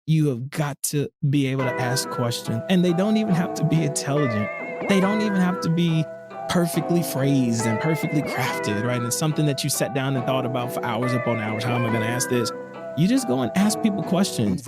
you have got to be able to ask questions. And they don't even have to be intelligent. They don't even have to be perfectly phrased and perfectly crafted, right? And it's something that you sat down and thought about for hours upon hours. How am I going to ask this? You just go and ask people questions.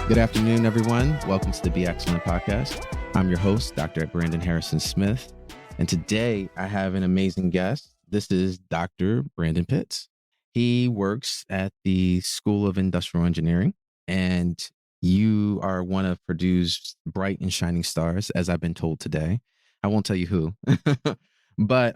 Good afternoon, everyone. Welcome to the B-Xcellent podcast. I'm your host, Dr. Brandon Harrison Smith. And today I have an amazing guest. This is Dr. Brandon Pitts. He works at the School of Industrial Engineering, and you are one of Purdue's bright and shining stars, as I've been told today. I won't tell you who, but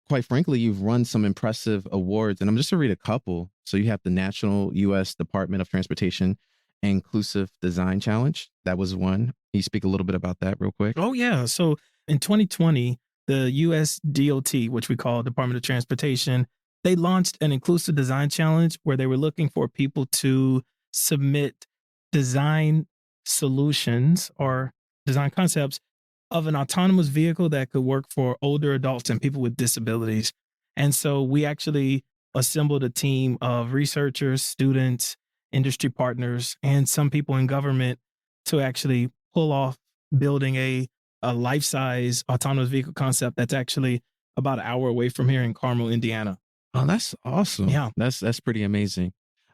quite frankly, you've won some impressive awards, and I'm just going to read a couple. So you have the National U.S. Department of Transportation Inclusive Design Challenge. That was one. Can you speak a little bit about that real quick? Oh, yeah. So in 2020, the U.S. DOT, which we call Department of Transportation, they launched an inclusive design challenge where they were looking for people to submit design solutions or design concepts of an autonomous vehicle that could work for older adults and people with disabilities. And so we actually assembled a team of researchers, students, industry partners, and some people in government to actually pull off building a life-size autonomous vehicle concept that's actually about an hour away from here in Carmel, Indiana. Oh, that's awesome. Yeah. That's pretty amazing.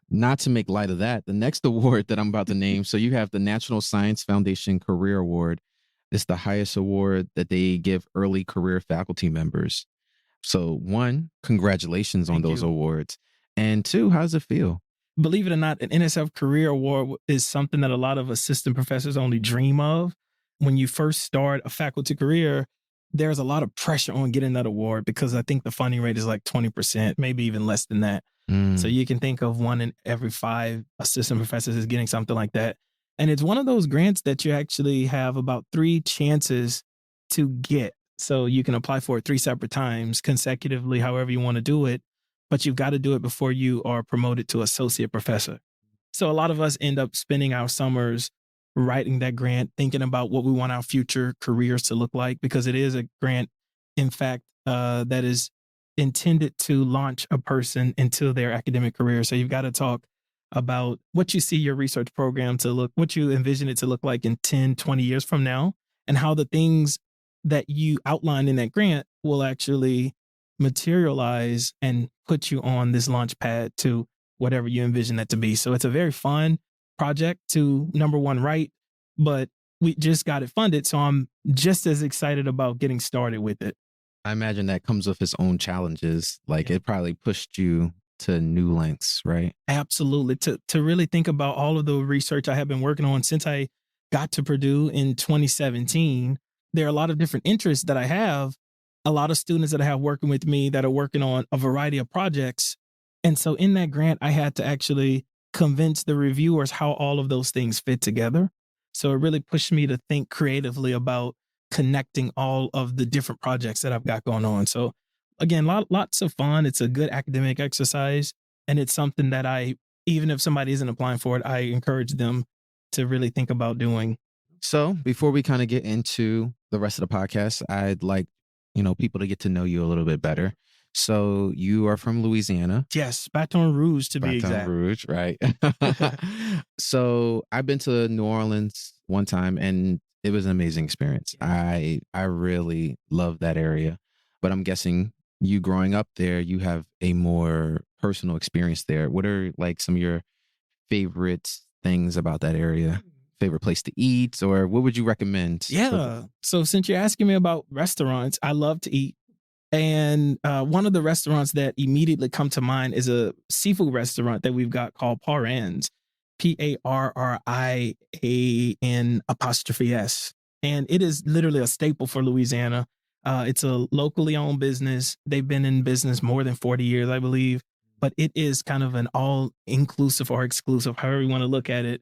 Not to make light of that, the next award that I'm about to name, so you have the National Science Foundation Career Award. It's the highest award that they give early career faculty members. So one, congratulations on those awards. And two, how does it feel? Believe it or not, an NSF Career Award is something that a lot of assistant professors only dream of. When you first start a faculty career, there's a lot of pressure on getting that award because I think the funding rate is like 20%, maybe even less than that. So you can think of one in every 5 assistant professors is getting something like that. And it's one of those grants that you actually have about 3 chances to get. So you can apply for it 3 separate times consecutively, however you want to do it. But you've got to do it before you are promoted to associate professor. So a lot of us end up spending our summers writing that grant, thinking about what we want our future careers to look like, because it is a grant, in fact, that is intended to launch a person into their academic career. So you've got to talk about what you see your research program to look, what you envision it to look like in 10, 20 years from now, and how the things that you outline in that grant will actually materialize and put you on this launch pad to whatever you envision that to be. So it's a very fun project to, number one, write, but we just got it funded. So I'm just as excited about getting started with it. I imagine that comes with its own challenges. Like it probably pushed you to new lengths, right? Absolutely. To really think about all of the research I have been working on since I got to Purdue in 2017. There are a lot of different interests that I have, a lot of students that I have working with me that are working on a variety of projects. And so in that grant, I had to actually convince the reviewers how all of those things fit together. So it really pushed me to think creatively about connecting all of the different projects that I've got going on. So again, lots of fun. It's a good academic exercise. And it's something that even if somebody isn't applying for it, I encourage them to really think about doing. So before we kind of get into the rest of the podcast, I'd like, people to get to know you a little bit better. So you are from Louisiana. Yes, Baton Rouge to be exact. Baton Rouge, right. So I've been to New Orleans one time and it was an amazing experience. I really love that area, but I'm guessing you growing up there, you have a more personal experience there. What are like some of your favorite things about that area? Favorite place to eat, or what would you recommend? Yeah. So since you're asking me about restaurants, I love to eat. And one of the restaurants that immediately come to mind is a seafood restaurant that we've got called Parrin's, Parrian''S. And it is literally a staple for Louisiana. It's a locally owned business. They've been in business more than 40 years, I believe. But it is kind of an all-inclusive or exclusive, however you want to look at it,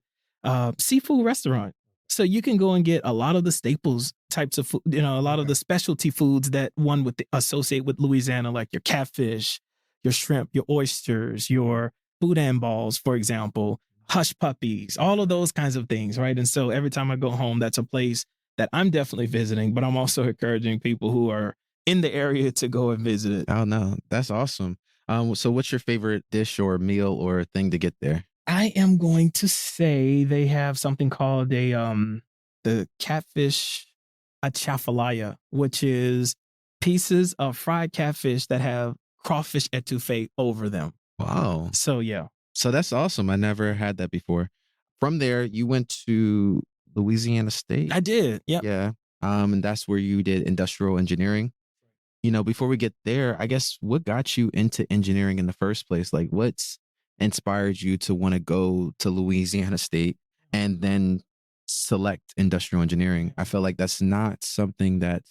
seafood restaurant. So you can go and get a lot of the staples types of food, a lot of the specialty foods that one would associate with Louisiana, like your catfish, your shrimp, your oysters, your boudin balls, for example, hush puppies, all of those kinds of things, right? And so every time I go home, that's a place that I'm definitely visiting, but I'm also encouraging people who are in the area to go and visit it. Oh, no, that's awesome. So what's your favorite dish or meal or thing to get there? I am going to say they have something called the catfish achafalaya, which is pieces of fried catfish that have crawfish etouffee over them. Wow. So yeah. So that's awesome. I never had that before. From there, you went to Louisiana State. I did. Yep. Yeah. And that's where you did industrial engineering. Before we get there, I guess what got you into engineering in the first place? Like, what's inspired you to want to go to Louisiana State and then select industrial engineering? I feel like that's not something that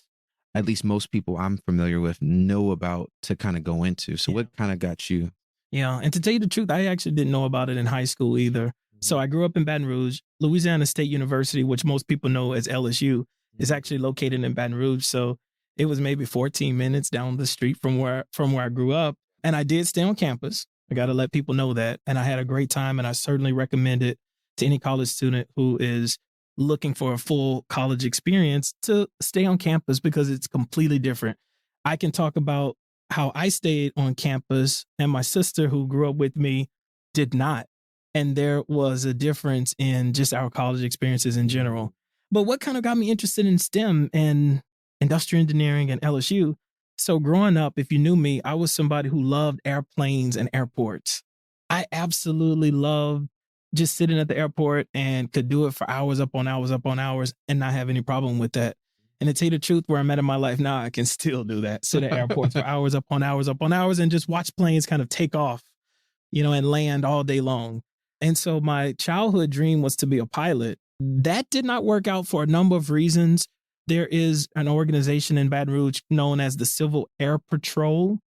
at least most people I'm familiar with know about to kind of go into. So what kind of got you? Yeah. And to tell you the truth, I actually didn't know about it in high school either. So I grew up in Baton Rouge. Louisiana State University, which most people know as LSU, is actually located in Baton Rouge. So it was maybe 14 minutes down the street from where I grew up. And I did stay on campus. I got to let people know that. And I had a great time. And I certainly recommend it to any college student who is looking for a full college experience to stay on campus because it's completely different. I can talk about how I stayed on campus and my sister who grew up with me did not. And there was a difference in just our college experiences in general. But what kind of got me interested in STEM and industrial engineering and LSU? So growing up, if you knew me, I was somebody who loved airplanes and airports. I absolutely loved just sitting at the airport and could do it for hours upon hours and not have any problem with that. And to tell you the truth, where I'm at in my life now, I can still do that. Sit at airports for hours upon hours and just watch planes kind of take off, and land all day long. And so my childhood dream was to be a pilot. That did not work out for a number of reasons. There is an organization in Baton Rouge known as the Civil Air Patrol,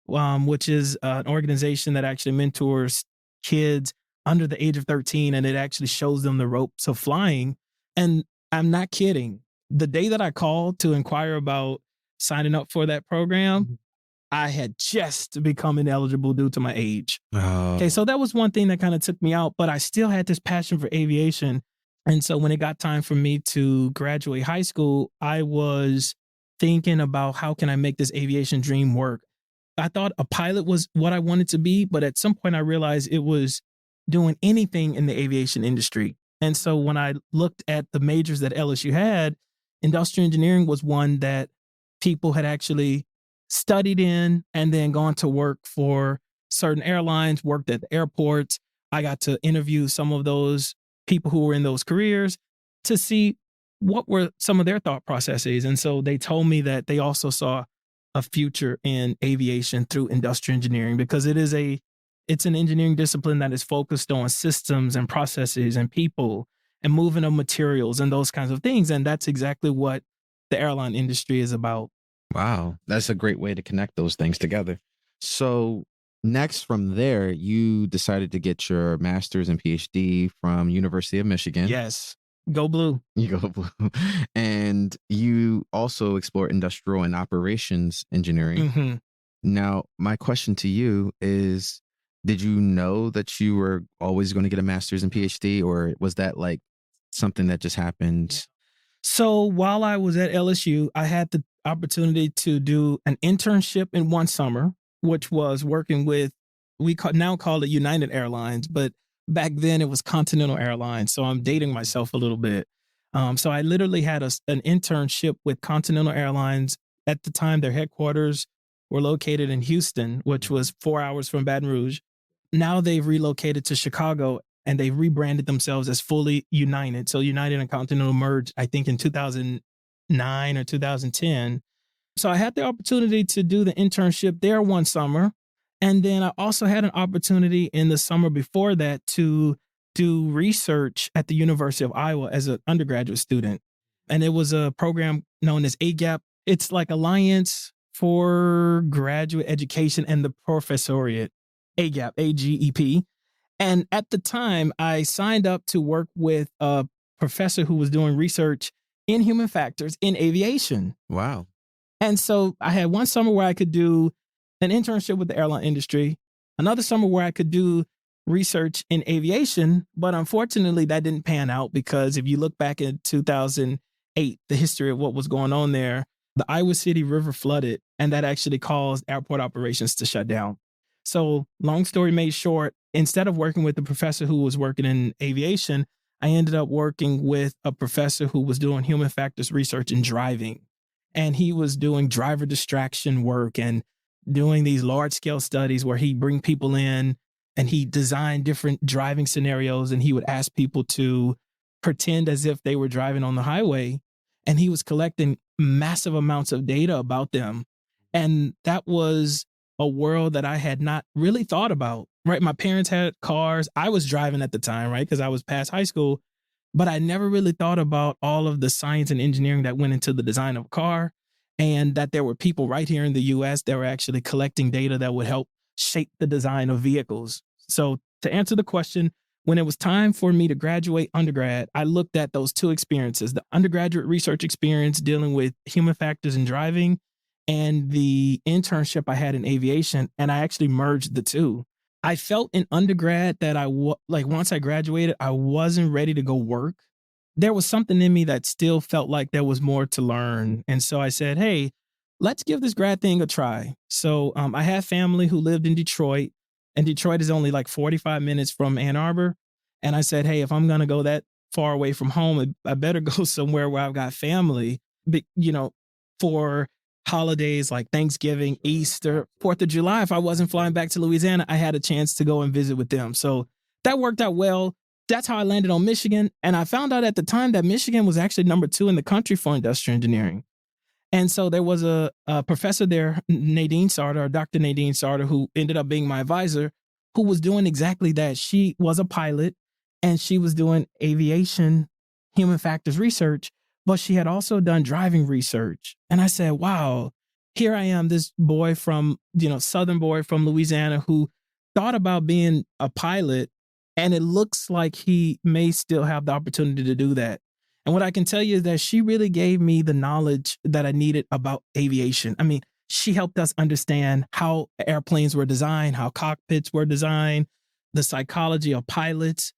which is an organization that actually mentors kids under the age of 13, and it actually shows them the ropes of flying. And I'm not kidding. The day that I called to inquire about signing up for that program, I had just become ineligible due to my age. Oh. Okay, so that was one thing that kind of took me out, but I still had this passion for aviation. And so when it got time for me to graduate high school, I was thinking about how can I make this aviation dream work. I thought a pilot was what I wanted to be, but at some point I realized it was doing anything in the aviation industry. And so when I looked at the majors that LSU had, industrial engineering was one that people had actually studied in and then gone to work for certain airlines, worked at the airports. I got to interview some of those people who were in those careers to see what were some of their thought processes. And so they told me that they also saw a future in aviation through industrial engineering because it's an engineering discipline that is focused on systems and processes and people and moving of materials and those kinds of things. And that's exactly what the airline industry is about. Wow. That's a great way to connect those things together. So next from there, you decided to get your master's and PhD from University of Michigan. Yes. Go blue. You go blue. And you also explore industrial and operations engineering. Mm-hmm. Now, my question to you is, did you know that you were always going to get a master's and PhD, or was that like something that just happened? So while I was at LSU, I had the opportunity to do an internship in one summer, which was working with, now call it United Airlines, but back then it was Continental Airlines. So I'm dating myself a little bit. So I literally had an internship with Continental Airlines. At the time, their headquarters were located in Houston, which was 4 hours from Baton Rouge. Now they've relocated to Chicago and they rebranded themselves as fully United. So United and Continental merged, I think, in 2009 or 2010. So I had the opportunity to do the internship there one summer. And then I also had an opportunity in the summer before that to do research at the University of Iowa as an undergraduate student. And it was a program known as AGAP. It's like Alliance for Graduate Education and the Professoriate, AGAP, AGEP. And at the time, I signed up to work with a professor who was doing research in human factors in aviation. Wow. And so I had one summer where I could do an internship with the airline industry, another summer where I could do research in aviation. But unfortunately, that didn't pan out because if you look back in 2008, the history of what was going on there, the Iowa City River flooded, and that actually caused airport operations to shut down. So, long story made short, instead of working with the professor who was working in aviation, I ended up working with a professor who was doing human factors research in driving. And he was doing driver distraction work and doing these large scale studies where he'd bring people in and he designed different driving scenarios and he would ask people to pretend as if they were driving on the highway. And he was collecting massive amounts of data about them. And that was a world that I had not really thought about, right? My parents had cars. I was driving at the time, right? Because I was past high school, but I never really thought about all of the science and engineering that went into the design of a car and that there were people right here in the US that were actually collecting data that would help shape the design of vehicles. So to answer the question, when it was time for me to graduate undergrad, I looked at those two experiences, the undergraduate research experience dealing with human factors in driving and the internship I had in aviation, and I actually merged the two. I felt in undergrad that like once I graduated, I wasn't ready to go work. There was something in me that still felt like there was more to learn. And so I said, hey, let's give this grad thing a try. So I had family who lived in Detroit, and Detroit is only like 45 minutes from Ann Arbor. And I said, hey, if I'm going to go that far away from home, I better go somewhere where I've got family, for holidays like Thanksgiving, Easter, 4th of July. If I wasn't flying back to Louisiana, I had a chance to go and visit with them. So that worked out well. That's how I landed on Michigan. And I found out at the time that Michigan was actually number 2 in the country for industrial engineering. And so there was a professor there, Nadine Sarter, or Dr. Nadine Sarter, who ended up being my advisor, who was doing exactly that. She was a pilot and she was doing aviation human factors research, but she had also done driving research. And I said, wow, here I am, this boy from, Southern boy from Louisiana who thought about being a pilot. And it looks like he may still have the opportunity to do that. And what I can tell you is that she really gave me the knowledge that I needed about aviation. I mean, she helped us understand how airplanes were designed, how cockpits were designed, the psychology of pilots,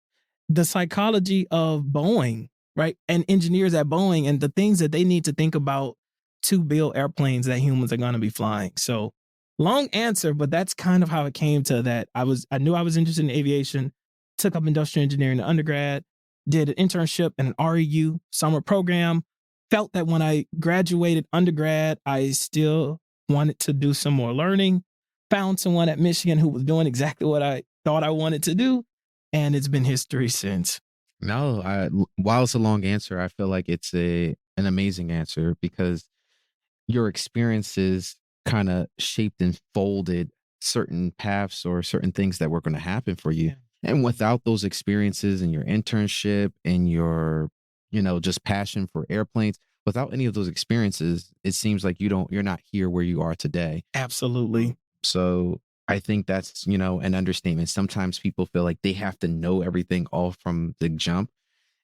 the psychology of Boeing, right? And engineers at Boeing and the things that they need to think about to build airplanes that humans are going to be flying. So long answer, but that's kind of how it came to that. I knew I was interested in aviation, took up industrial engineering in undergrad, did an internship in an REU summer program, felt that when I graduated undergrad, I still wanted to do some more learning, found someone at Michigan who was doing exactly what I thought I wanted to do, and it's been history since. No, while it's a long answer, I feel like it's an amazing answer because your experiences kind of shaped and folded certain paths or certain things that were going to happen for you. Yeah. And without those experiences and your internship and your, just passion for airplanes, without any of those experiences, it seems like you're not here where you are today. Absolutely. So I think that's, an understatement. Sometimes people feel like they have to know everything all from the jump.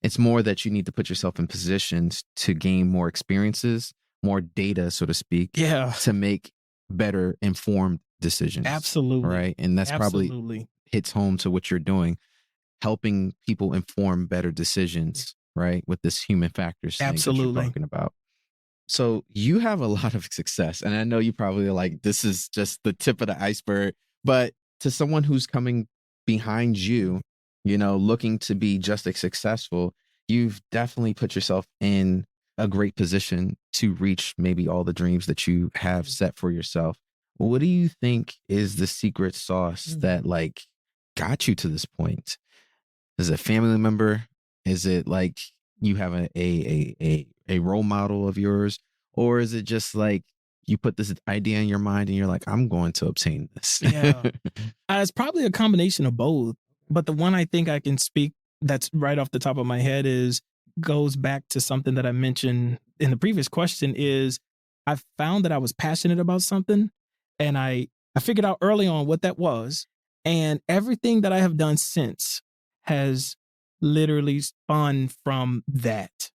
It's more that you need to put yourself in positions to gain more experiences, more data, so to speak, to make better informed decisions. Absolutely. Right. And that's probably hits home to what you're doing, helping people inform better decisions, right? With this human factors thing that you're talking about. So you have a lot of success. And I know you probably are like, this is just the tip of the iceberg. But to someone who's coming behind you, looking to be just as successful, you've definitely put yourself in a great position to reach maybe all the dreams that you have set for yourself. What do you think is the secret sauce that got you to this point? Is it a family member? Is it like you have a role model of yours? Or is it just like you put this idea in your mind and you're like, I'm going to obtain this? Yeah. It's probably a combination of both. But the one I think I can speak that's right off the top of my head goes back to something that I mentioned in the previous question is I found that I was passionate about something and I figured out early on what that was. And everything that I have done since has literally spun from that.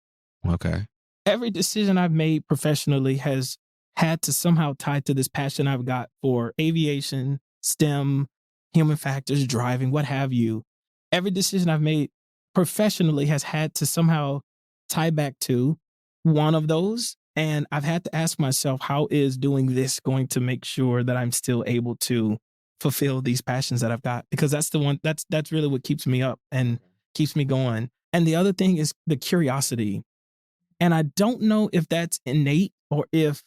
Okay. Every decision I've made professionally has had to somehow tie to this passion I've got for aviation, STEM, human factors, driving, what have you. Every decision I've made professionally has had to somehow tie back to one of those. And I've had to ask myself, how is doing this going to make sure that I'm still able to fulfill these passions that I've got? Because that's the one that's really what keeps me up and keeps me going. And the other thing is the curiosity. And I don't know if that's innate or if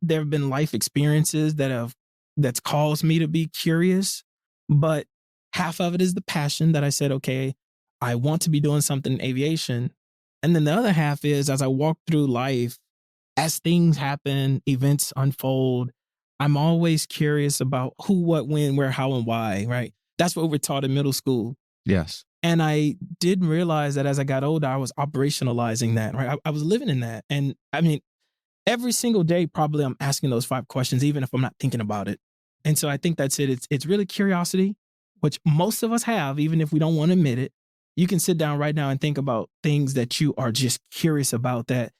there have been life experiences that's caused me to be curious, but half of it is the passion that I said, okay, I want to be doing something in aviation. And then the other half is as I walk through life, as things happen, events unfold, I'm always curious about who, what, when, where, how, and why, right? That's what we're taught in middle school. Yes. And I didn't realize that as I got older, I was operationalizing that, right? I was living in that. And I mean, every single day, probably I'm asking those 5 questions, even if I'm not thinking about it. And so I think that's it. It's really curiosity, which most of us have, even if we don't want to admit it. You can sit down right now and think about things that you are just curious about that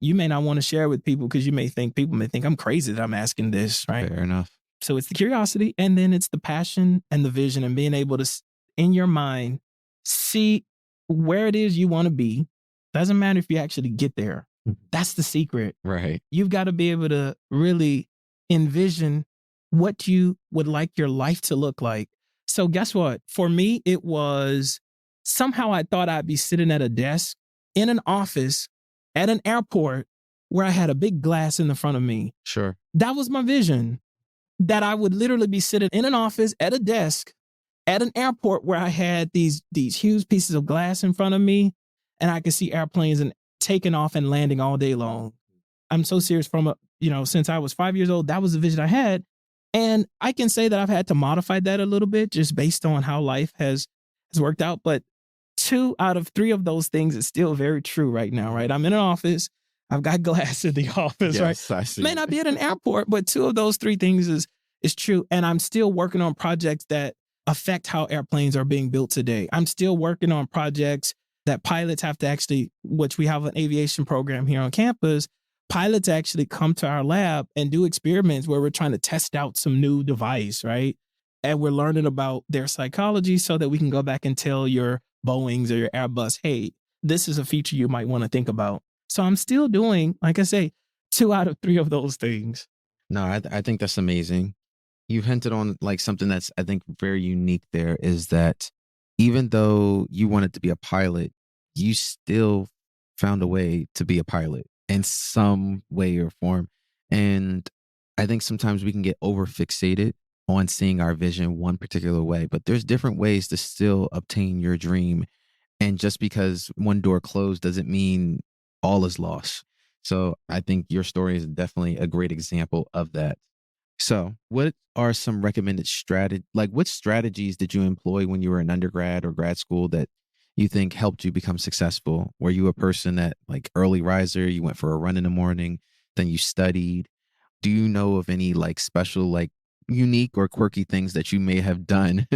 you may not want to share with people because people may think I'm crazy that I'm asking this, right? Fair enough. So it's the curiosity, and then it's the passion and the vision and being able to, in your mind, see where it is you want to be. Doesn't matter if you actually get there. That's the secret. Right. You've got to be able to really envision what you would like your life to look like. So guess what? For me, it was somehow I thought I'd be sitting at a desk in an office at an airport where I had a big glass in the front of me. Sure. That was my vision, that I would literally be sitting in an office at a desk at an airport where I had these huge pieces of glass in front of me, and I could see airplanes and taking off and landing all day long. I'm so serious since I was 5 years old, that was the vision I had. And I can say that I've had to modify that a little bit just based on how life has worked out. But 2 out of 3 of those things is still very true right now, right? I'm in an office. I've got glass in the office, Yes, right? I see. May not be at an airport, but 2 of those 3 things is true. And I'm still working on projects that affect how airplanes are being built today. I'm still working on projects that pilots have to actually, which we have an aviation program here on campus, pilots actually come to our lab and do experiments where we're trying to test out some new device, right? And we're learning about their psychology so that we can go back and tell your Boeings or your Airbus, hey, this is a feature you might want to think about. So I'm still doing, like I say, 2 out of 3 of those things. No, I think that's amazing. You've hinted on like something that's, I think, very unique there is that even though you wanted to be a pilot, you still found a way to be a pilot in some way or form. And I think sometimes we can get over fixated on seeing our vision one particular way, but there's different ways to still obtain your dream. And just because one door closed doesn't mean all is lost. So I think your story is definitely a great example of that. So what are some recommended what strategies did you employ when you were in undergrad or grad school that you think helped you become successful? Were you a person that like early riser, you went for a run in the morning, then you studied? Do you know of any like special, like unique or quirky things that you may have done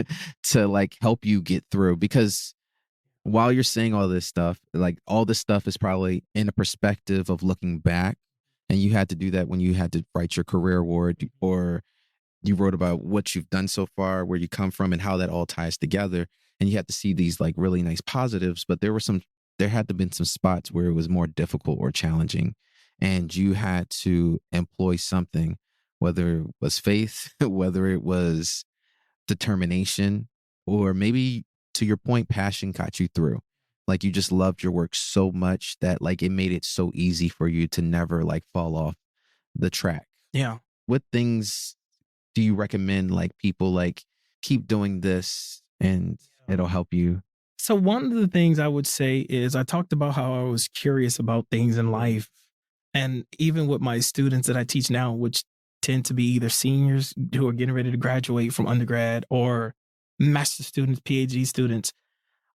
to like help you get through? Because while you're saying all this stuff, like all this stuff is probably in a perspective of looking back. And you had to do that when you had to write your career award, or you wrote about what you've done so far, where you come from, and how that all ties together. And you had to see these like really nice positives, but there had to been some spots where it was more difficult or challenging. And you had to employ something, whether it was faith, whether it was determination, or maybe to your point, passion got you through. Like you just loved your work so much that like it made it so easy for you to never like fall off the track. Yeah. What things do you recommend like people like keep doing this and it'll help you? So one of the things I would say is I talked about how I was curious about things in life. And even with my students that I teach now, which tend to be either seniors who are getting ready to graduate from undergrad or master students, PhD students,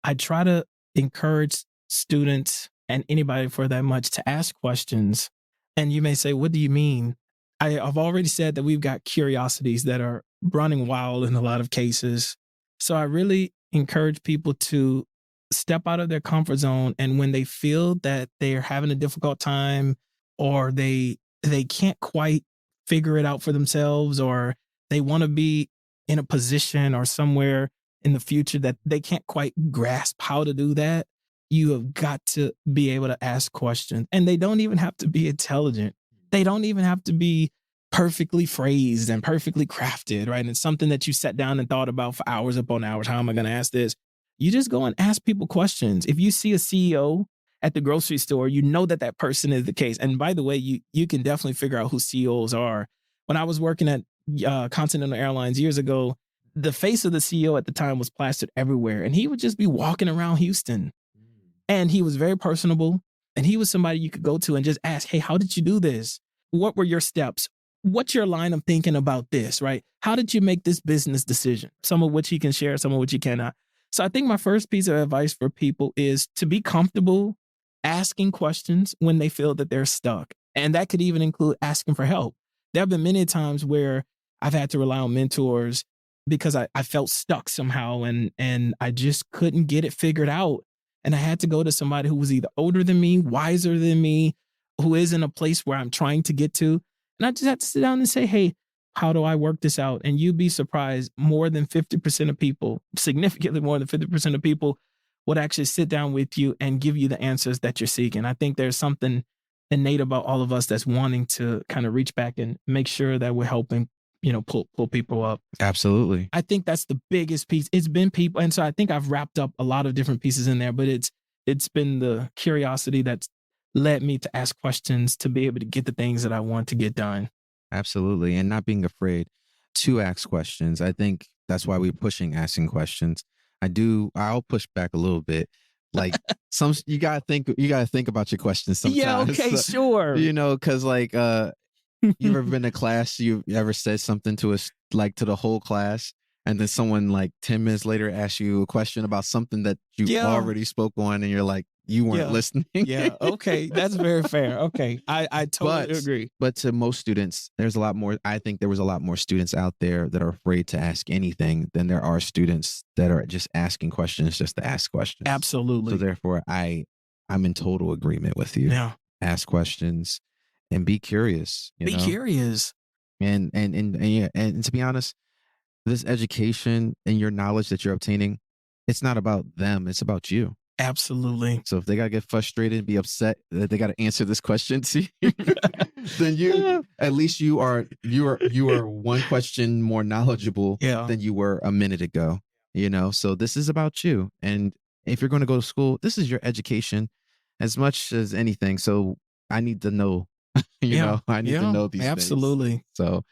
I try to encourage students and anybody for that much to ask questions. And you may say, what do you mean? I've already said that we've got curiosities that are running wild in a lot of cases. So I really encourage people to step out of their comfort zone. And when they feel that they're having a difficult time or they can't quite figure it out for themselves, or they want to be in a position or somewhere in the future that they can't quite grasp how to do that, you have got to be able to ask questions. And they don't even have to be intelligent. They don't even have to be perfectly phrased and perfectly crafted, right? And it's something that you sat down and thought about for hours upon hours. How am I going to ask this? You just go and ask people questions. If you see a CEO at the grocery store, you know that that person is the case. And by the way, you can definitely figure out who CEOs are. When I was working at Continental Airlines years ago, the face of the CEO at the time was plastered everywhere. And he would just be walking around Houston. And he was very personable. And he was somebody you could go to and just ask, hey, how did you do this? What were your steps? What's your line of thinking about this, right? How did you make this business decision? Some of which he can share, some of which he cannot. So I think my first piece of advice for people is to be comfortable asking questions when they feel that they're stuck. And that could even include asking for help. There have been many times where I've had to rely on mentors because I felt stuck somehow and I just couldn't get it figured out. And I had to go to somebody who was either older than me, wiser than me, who is in a place where I'm trying to get to. And I just had to sit down and say, hey, how do I work this out? And you'd be surprised, more than 50% of people, significantly more than 50% of people would actually sit down with you and give you the answers that you're seeking. I think there's something innate about all of us that's wanting to kind of reach back and make sure that we're helping, pull people up. Absolutely. I think that's the biggest piece. It's been people. And so I think I've wrapped up a lot of different pieces in there, but it's been the curiosity that's led me to ask questions to be able to get the things that I want to get done. Absolutely. And not being afraid to ask questions. I think that's why we're pushing asking questions. I'll push back a little bit. Like you gotta think about your questions sometimes. Yeah, okay, sure. Cause you've ever been to class, you ever said something to us, like to the whole class, and then someone like 10 minutes later asks you a question about something that you already spoke on and you're like, you weren't listening. Yeah. Okay. That's very fair. Okay. I totally agree. But to most students, there's a lot more. I think there was a lot more students out there that are afraid to ask anything than there are students that are just asking questions just to ask questions. Absolutely. So therefore, I'm in total agreement with you. Yeah. Ask questions and be curious. Be curious. And to be honest, this education and your knowledge that you're obtaining, it's not about them. It's about you. Absolutely. So if they got to get frustrated and be upset that they got to answer this question to you, then at least you are one question more knowledgeable than you were a minute ago. So this is about you. And if you're going to go to school, this is your education as much as anything. So I need to know, I need to know these things. Absolutely. So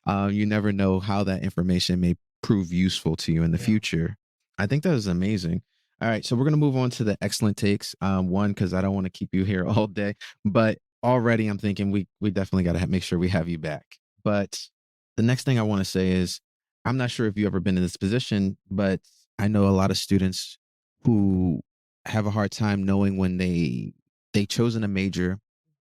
you never know how that information may prove useful to you in the future. I think that is amazing. All right, so we're going to move on to the excellent takes. One, because I don't want to keep you here all day, but already I'm thinking we definitely got to make sure we have you back. But the next thing I want to say is, I'm not sure if you've ever been in this position, but I know a lot of students who have a hard time knowing when they chosen a major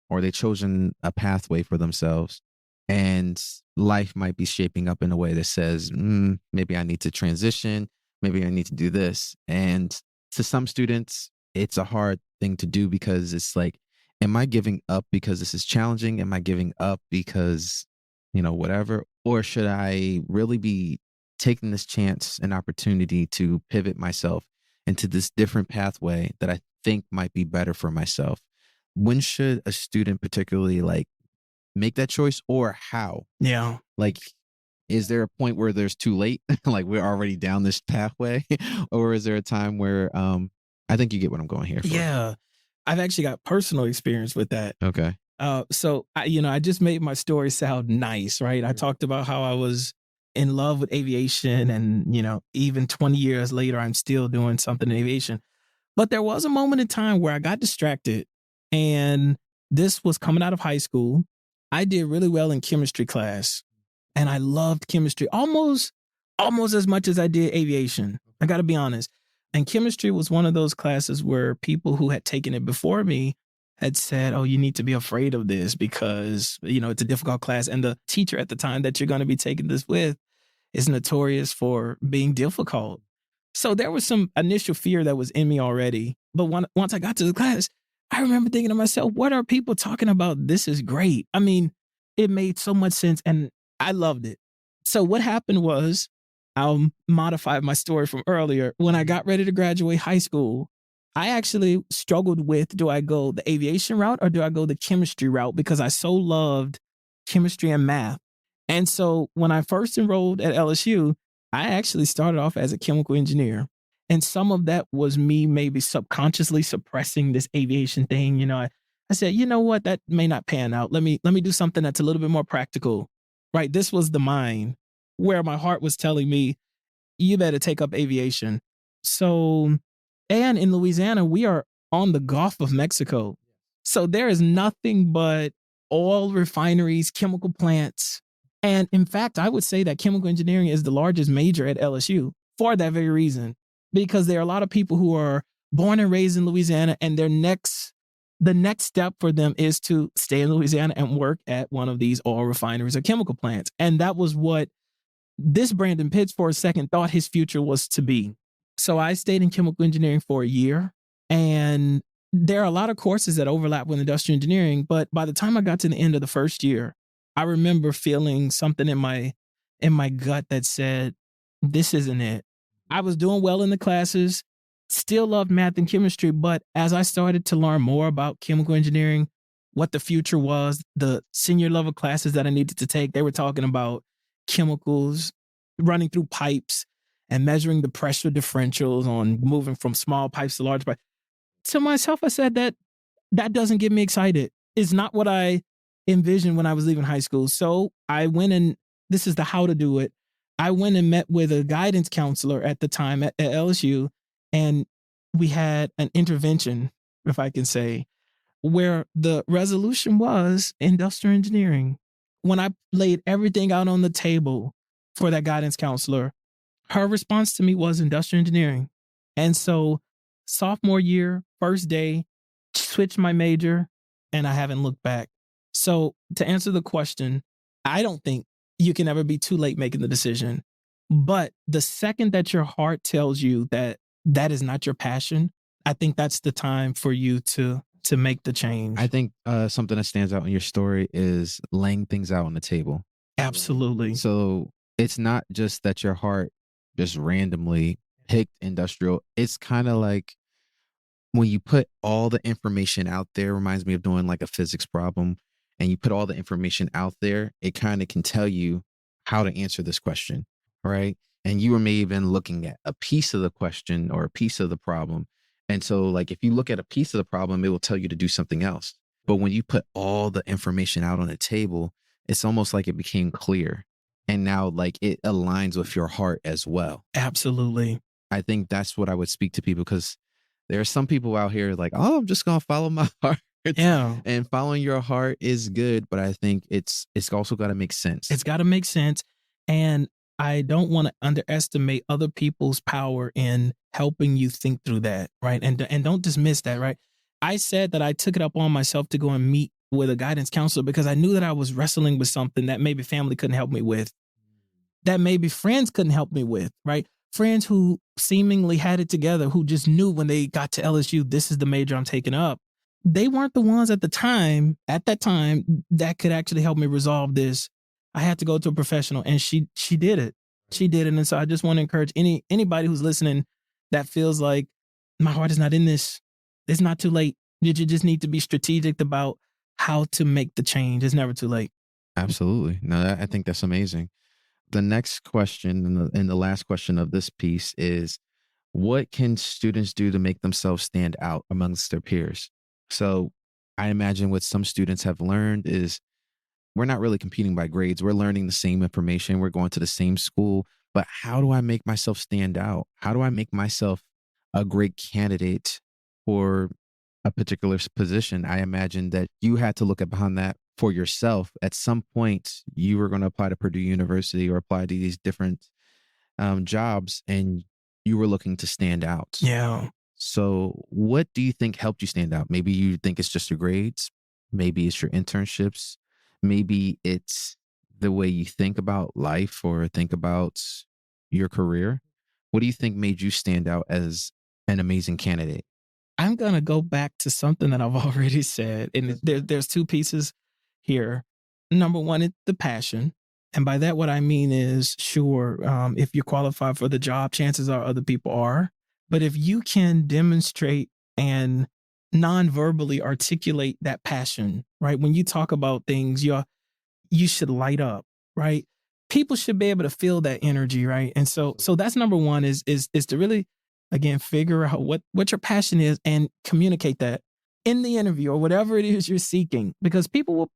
or they chosen a pathway for themselves, and life might be shaping up in a way that says, maybe I need to transition. Maybe I need to do this. And to some students, it's a hard thing to do because it's like, am I giving up because this is challenging? Am I giving up because, whatever? Or should I really be taking this chance and opportunity to pivot myself into this different pathway that I think might be better for myself? When should a student particularly make that choice, or how? Yeah. Is there a point where there's too late? Like we're already down this pathway? Or is there a time where, I think you get what I'm going here for. Yeah. I've actually got personal experience with that. Okay. So I just made my story sound nice, right? I talked about how I was in love with aviation and, even 20 years later, I'm still doing something in aviation. But there was a moment in time where I got distracted, and this was coming out of high school. I did really well in chemistry class. And I loved chemistry almost as much as I did aviation. I got to be honest. And chemistry was one of those classes where people who had taken it before me had said, oh, you need to be afraid of this because, it's a difficult class. And the teacher at the time that you're going to be taking this with is notorious for being difficult. So there was some initial fear that was in me already. But once I got to the class, I remember thinking to myself, what are people talking about? This is great. I mean, it made so much sense. And I loved it. So what happened was, I'll modify my story from earlier. When I got ready to graduate high school, I actually struggled with, do I go the aviation route or do I go the chemistry route? Because I so loved chemistry and math. And so when I first enrolled at LSU, I actually started off as a chemical engineer. And some of that was me maybe subconsciously suppressing this aviation thing. I said, you know what, that may not pan out. Let me do something that's a little bit more practical. Right. This was the mind where my heart was telling me, you better take up aviation. So, and in Louisiana, we are on the Gulf of Mexico. So there is nothing but oil refineries, chemical plants. And in fact, I would say that chemical engineering is the largest major at LSU for that very reason, because there are a lot of people who are born and raised in Louisiana, and the next step for them is to stay in Louisiana and work at one of these oil refineries or chemical plants. And that was what this Brandon Pitts, for a second, thought his future was to be. So I stayed in chemical engineering for a year, and there are a lot of courses that overlap with industrial engineering. But by the time I got to the end of the first year, I remember feeling something in my gut that said, this isn't it. I was doing well in the classes, still loved math and chemistry, but as I started to learn more about chemical engineering, what the future was, the senior level classes that I needed to take, they were talking about chemicals running through pipes and measuring the pressure differentials on moving from small pipes to large pipes. To myself, I said that doesn't get me excited. It's not what I envisioned when I was leaving high school. So I went, and this is the how to do it. I went and met with a guidance counselor at the time at LSU, and we had an intervention, if I can say, where the resolution was industrial engineering. When I laid everything out on the table for that guidance counselor, her response to me was industrial engineering. And so, sophomore year, first day, switched my major, and I haven't looked back. So, to answer the question, I don't think you can ever be too late making the decision. But the second that your heart tells you that that is not your passion, I think that's the time for you to make the change. I think something that stands out in your story is laying things out on the table. Absolutely. So it's not just that your heart just randomly picked industrial. It's kind of like when you put all the information out there, reminds me of doing like a physics problem, and you put all the information out there, it kind of can tell you how to answer this question, right? And you were maybe even looking at a piece of the question or a piece of the problem. And so like if you look at a piece of the problem, it will tell you to do something else. But when you put all the information out on the table, it's almost like it became clear. And now like it aligns with your heart as well. Absolutely. I think that's what I would speak to people, because there are some people out here like, oh, I'm just going to follow my heart. Yeah. And following your heart is good, but I think it's also got to make sense. It's got to make sense. And I don't want to underestimate other people's power in helping you think through that, right? And don't dismiss that, right? I said that I took it up on myself to go and meet with a guidance counselor because I knew that I was wrestling with something that maybe family couldn't help me with, that maybe friends couldn't help me with, right? Friends who seemingly had it together, who just knew when they got to LSU, this is the major I'm taking up. They weren't the ones at that time, that could actually help me resolve this. I had to go to a professional, and she did it. She did it. And so I just want to encourage anybody who's listening that feels like my heart is not in this. It's not too late. You just need to be strategic about how to make the change. It's never too late. Absolutely. No, I think that's amazing. The next question and the last question of this piece is, what can students do to make themselves stand out amongst their peers? So I imagine what some students have learned is we're not really competing by grades. We're learning the same information. We're going to the same school. But how do I make myself stand out? How do I make myself a great candidate for a particular position? I imagine that you had to look at behind that for yourself. At some point, you were going to apply to Purdue University or apply to these different jobs, and you were looking to stand out. Yeah. So what do you think helped you stand out? Maybe you think it's just your grades. Maybe it's your internships. Maybe it's the way you think about life or think about your career. What do you think made you stand out as an amazing candidate? I'm going to go back to something that I've already said. And there's two pieces here. Number one, it's the passion. And by that, what I mean is, sure, if you're qualified for the job, chances are other people are. But if you can demonstrate and non-verbally articulate that passion, right? When you talk about things, you should light up, right? People should be able to feel that energy, right? And so that's number one is to really, again, figure out what your passion is and communicate that in the interview or whatever it is you're seeking, because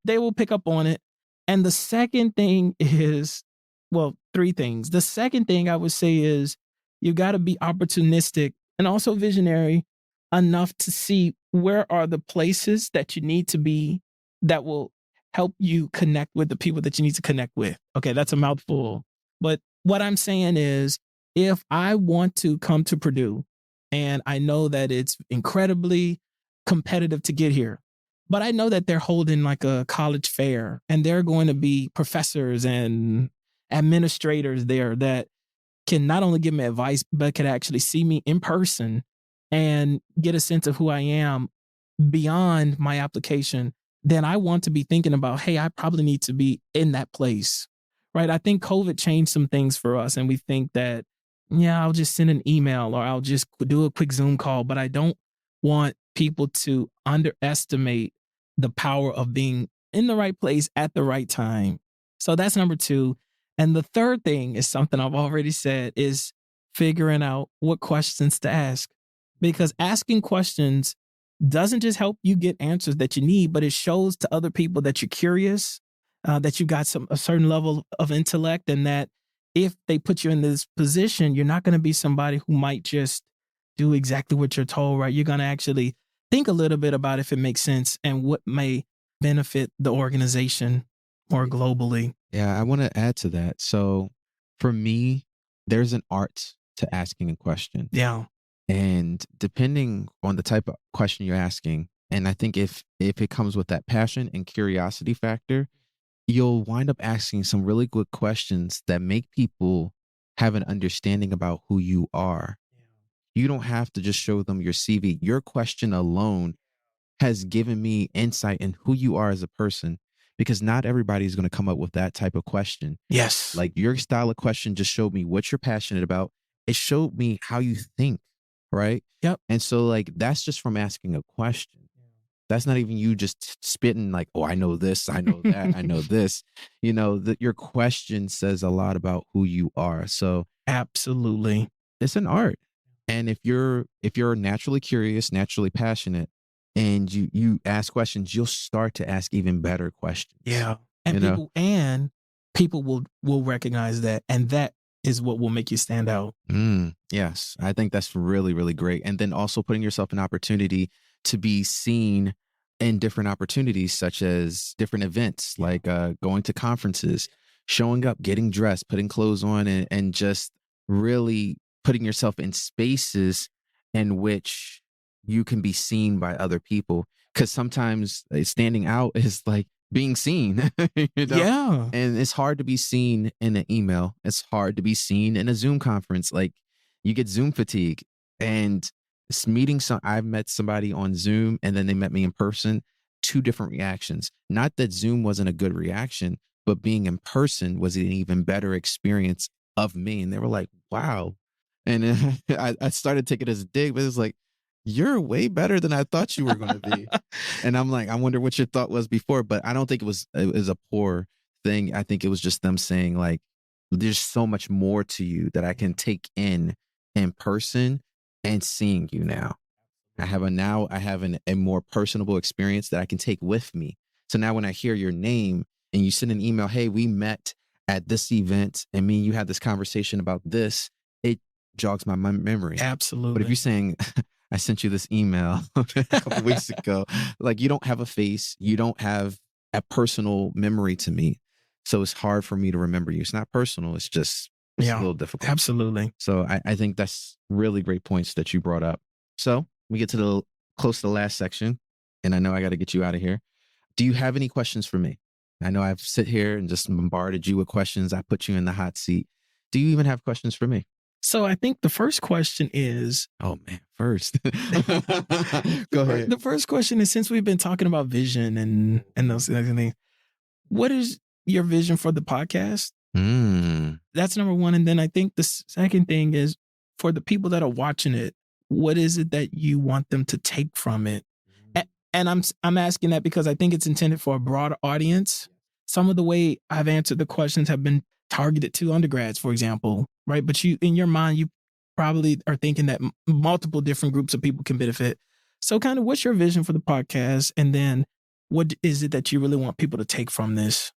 they will pick up on it. And the second thing is, well, three things. The second thing I would say is you got to be opportunistic and also visionary enough to see where are the places that you need to be that will help you connect with the people that you need to connect with. Okay, that's a mouthful. But what I'm saying is, if I want to come to Purdue and I know that it's incredibly competitive to get here, but I know that they're holding like a college fair and there are going to be professors and administrators there that can not only give me advice, but could actually see me in person and get a sense of who I am beyond my application, then I want to be thinking about, hey, I probably need to be in that place, right? I think COVID changed some things for us, and we think that, yeah, I'll just send an email or I'll just do a quick Zoom call, but I don't want people to underestimate the power of being in the right place at the right time. So that's number two. And the third thing is something I've already said is figuring out what questions to ask, because asking questions doesn't just help you get answers that you need, but it shows to other people that you're curious, that you got a certain level of intellect, and that if they put you in this position, you're not going to be somebody who might just do exactly what you're told, right? You're going to actually think a little bit about if it makes sense and what may benefit the organization more globally. Yeah, I want to add to that. So for me, there's an art to asking a question. Yeah. And depending on the type of question you're asking, and I think if it comes with that passion and curiosity factor, you'll wind up asking some really good questions that make people have an understanding about who you are. You don't have to just show them your CV. Your question alone has given me insight in who you are as a person, because not everybody is going to come up with that type of question. Yes. Like your style of question just showed me what you're passionate about. It showed me how you think, right? Yep. And so like, that's just from asking a question. That's not even you just spitting like, oh, I know this, I know that, I know this. You know, that your question says a lot about who you are. So absolutely, it's an art. And if you're naturally curious, naturally passionate, and you ask questions, you'll start to ask even better questions. Yeah. And people will recognize that, and that is what will make you stand out. Yes. I think that's really, really great. And then also putting yourself an opportunity to be seen in different opportunities, such as different events, like going to conferences, showing up, getting dressed, putting clothes on, and just really putting yourself in spaces in which you can be seen by other people. Because sometimes standing out is like being seen, you know? Yeah. And it's hard to be seen in an email. It's hard to be seen in a Zoom conference. Like you get Zoom fatigue. And I've met somebody on Zoom and then they met me in person, two different reactions. Not that Zoom wasn't a good reaction, but being in person was an even better experience of me. And they were like, wow. And I started taking it as a dig, but it's like, you're way better than I thought you were going to be. And I'm like, I wonder what your thought was before, but I don't think it was a poor thing. I think it was just them saying like, there's so much more to you that I can take in person and seeing you now. I have a more personable experience that I can take with me. So now when I hear your name and you send an email, hey, we met at this event and me and you had this conversation about this, it jogs my memory. Absolutely. But if you're saying, I sent you this email a couple weeks ago, like you don't have a face, you don't have a personal memory to me. So it's hard for me to remember you. It's not personal. It's just a little difficult. Absolutely. So I think that's really great points that you brought up. So we get to close to the last section, and I know I got to get you out of here. Do you have any questions for me? I know I've sit here and just bombarded you with questions. I put you in the hot seat. Do you even have questions for me? So I think the first question is... Oh, man. First. Go ahead. The first question is, since we've been talking about vision and those things, what is your vision for the podcast? That's number one. And then I think the second thing is, for the people that are watching it, what is it that you want them to take from it? And I'm asking that because I think it's intended for a broader audience. Some of the way I've answered the questions have been targeted to undergrads, for example, right? But you, in your mind, you probably are thinking that multiple different groups of people can benefit. So, kind of, what's your vision for the podcast? And then, what is it that you really want people to take from this?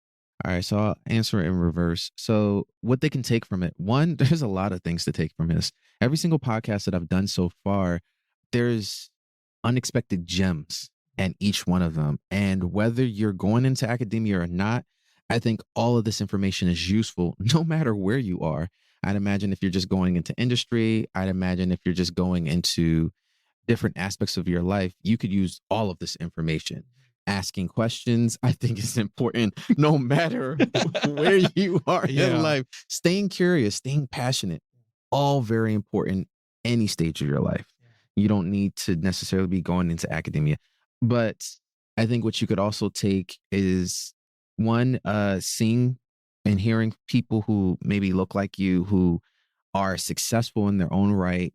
All right, so I'll answer it in reverse. So, what they can take from it, one, there's a lot of things to take from this. Every single podcast that I've done so far, there's unexpected gems in each one of them. And whether you're going into academia or not, I think all of this information is useful no matter where you are. I'd imagine if you're just going into industry, I'd imagine if you're just going into different aspects of your life, you could use all of this information. Asking questions, I think, is important no matter where you are in life. Staying curious, staying passionate, all very important any stage of your life. You don't need to necessarily be going into academia. But I think what you could also take is one, seeing and hearing people who maybe look like you, who are successful in their own right.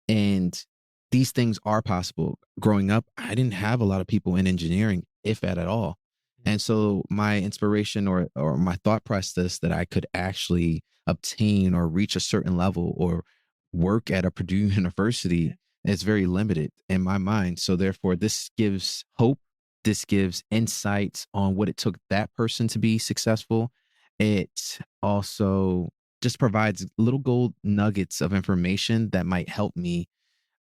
And these things are possible. Growing up, I didn't have a lot of people in engineering, if at all. And so my inspiration or my thought process that I could actually obtain or reach a certain level or work at a Purdue University is very limited in my mind. So therefore, this gives hope. This gives insights on what it took that person to be successful. It also just provides little gold nuggets of information that might help me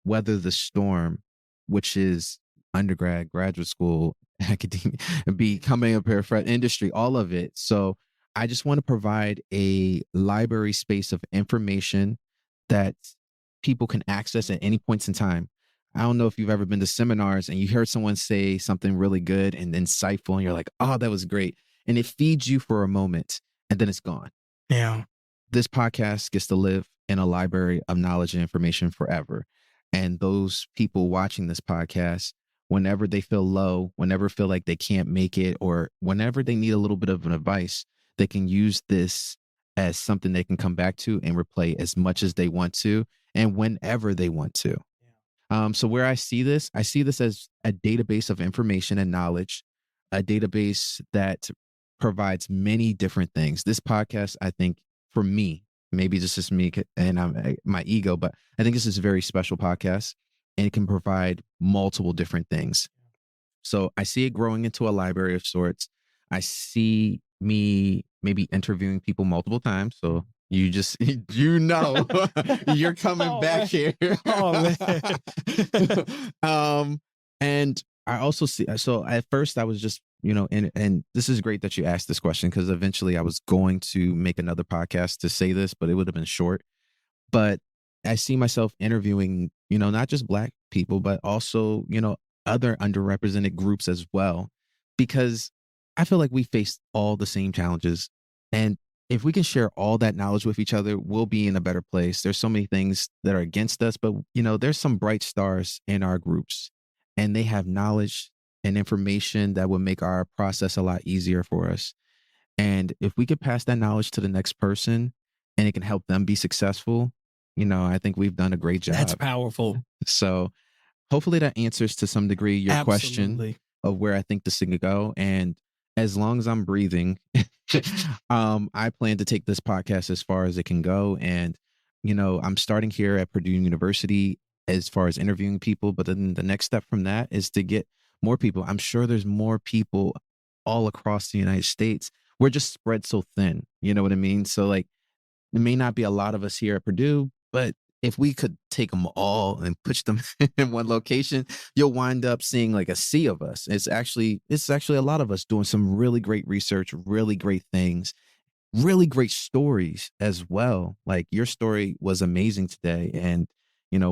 weather the storm, which is undergrad, graduate school, academia, becoming a paraphrase industry, all of it. So I just want to provide a library space of information that people can access at any points in time. I don't know if you've ever been to seminars and you heard someone say something really good and insightful, and you're like, oh, that was great. And it feeds you for a moment and then it's gone. Yeah. This podcast gets to live in a library of knowledge and information forever. And those people watching this podcast, whenever they feel low, whenever feel like they can't make it, or whenever they need a little bit of an advice, they can use this as something they can come back to and replay as much as they want to and whenever they want to. So where I see this as a database of information and knowledge, a database that provides many different things. This podcast, I think, for me, maybe this is me and my ego, but I think this is a very special podcast and it can provide multiple different things. So I see it growing into a library of sorts. I see me maybe interviewing people multiple times. So you just, you're coming back here. Oh, man. And I also see, so at first I was just, and this is great that you asked this question because eventually I was going to make another podcast to say this, but it would have been short. But I see myself interviewing, not just Black people, but also, other underrepresented groups as well, because I feel like we face all the same challenges. And if we can share all that knowledge with each other, we'll be in a better place. There's so many things that are against us, but there's some bright stars in our groups and they have knowledge and information that would make our process a lot easier for us. And if we could pass that knowledge to the next person and it can help them be successful, I think we've done a great job. That's powerful. So hopefully that answers to some degree your question of where I think this thing could go. And as long as I'm breathing, I plan to take this podcast as far as it can go. And, I'm starting here at Purdue University as far as interviewing people. But then the next step from that is to get more people. I'm sure there's more people all across the United States. We're just spread so thin. You know what I mean? So like, there may not be a lot of us here at Purdue, but if we could take them all and push them in one location, you'll wind up seeing like a sea of us. It's actually a lot of us doing some really great research, really great things, really great stories as well. Like your story was amazing today. And,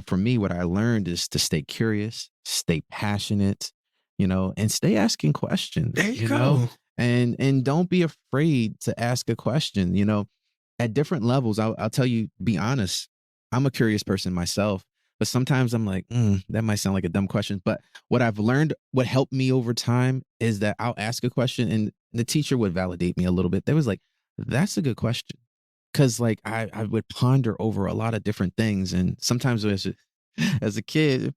for me, what I learned is to stay curious, stay passionate, and stay asking questions. There you go. And don't be afraid to ask a question, at different levels. I'll tell you, be honest. I'm a curious person myself, but sometimes I'm like, that might sound like a dumb question. But what I've learned, what helped me over time is that I'll ask a question and the teacher would validate me a little bit. They was like, that's a good question. Cause like I would ponder over a lot of different things. And sometimes as a kid,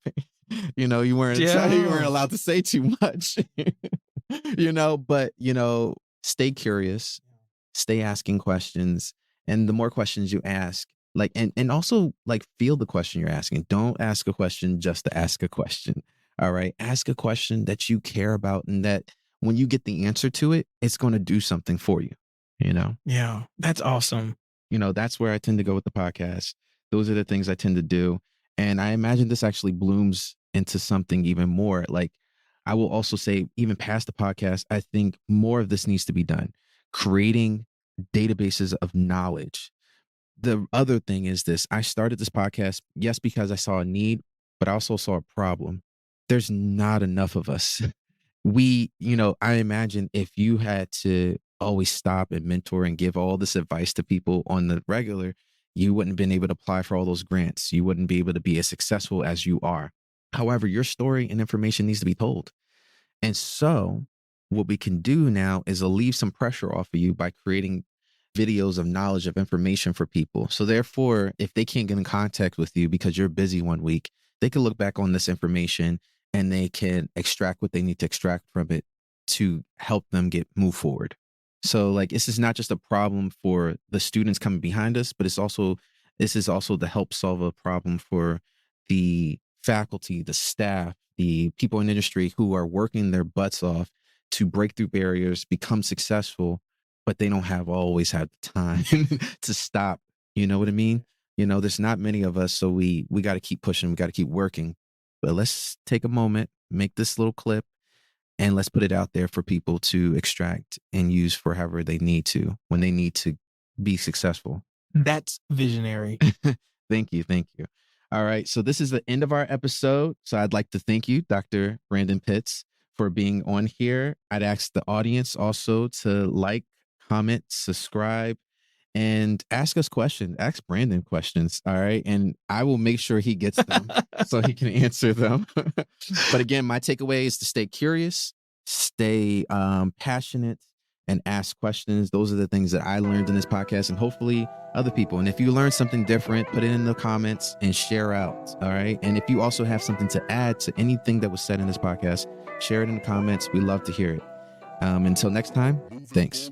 you weren't allowed to say too much, but stay curious, stay asking questions. And the more questions you ask, like, and also like feel the question you're asking. Don't ask a question just to ask a question. All right. Ask a question that you care about and that when you get the answer to it, it's going to do something for you, Yeah, that's awesome. That's where I tend to go with the podcast. Those are the things I tend to do. And I imagine this actually blooms into something even more. Like, I will also say, even past the podcast, I think more of this needs to be done. Creating databases of knowledge. The other thing is this: I started this podcast, yes, because I saw a need, but I also saw a problem. There's not enough of us. I imagine if you had to always stop and mentor and give all this advice to people on the regular, you wouldn't have been able to apply for all those grants. You wouldn't be able to be as successful as you are. However, your story and information needs to be told. And so what we can do now is alleviate some pressure off of you by creating videos of knowledge, of information for people. So therefore, if they can't get in contact with you because you're busy one week, they can look back on this information and they can extract what they need to extract from it to help them move forward. So like, this is not just a problem for the students coming behind us, but this is also to help solve a problem for the faculty, the staff, the people in industry who are working their butts off to break through barriers, become successful, but they don't always have the time to stop. You know what I mean? There's not many of us, so we got to keep pushing. We got to keep working. But let's take a moment, make this little clip, and let's put it out there for people to extract and use for however they need to, when they need to be successful. That's visionary. Thank you. Thank you. All right. So this is the end of our episode. So I'd like to thank you, Dr. Brandon Pitts, for being on here. I'd ask the audience also to like, comment, subscribe, and ask us questions. Ask Brandon questions. All right. And I will make sure he gets them so he can answer them. But again, my takeaway is to stay curious, stay passionate, and ask questions. Those are the things that I learned in this podcast, and hopefully other people. And if you learn something different, put it in the comments and share out. All right. And if you also have something to add to anything that was said in this podcast, share it in the comments. We love to hear it. Until next time, thanks.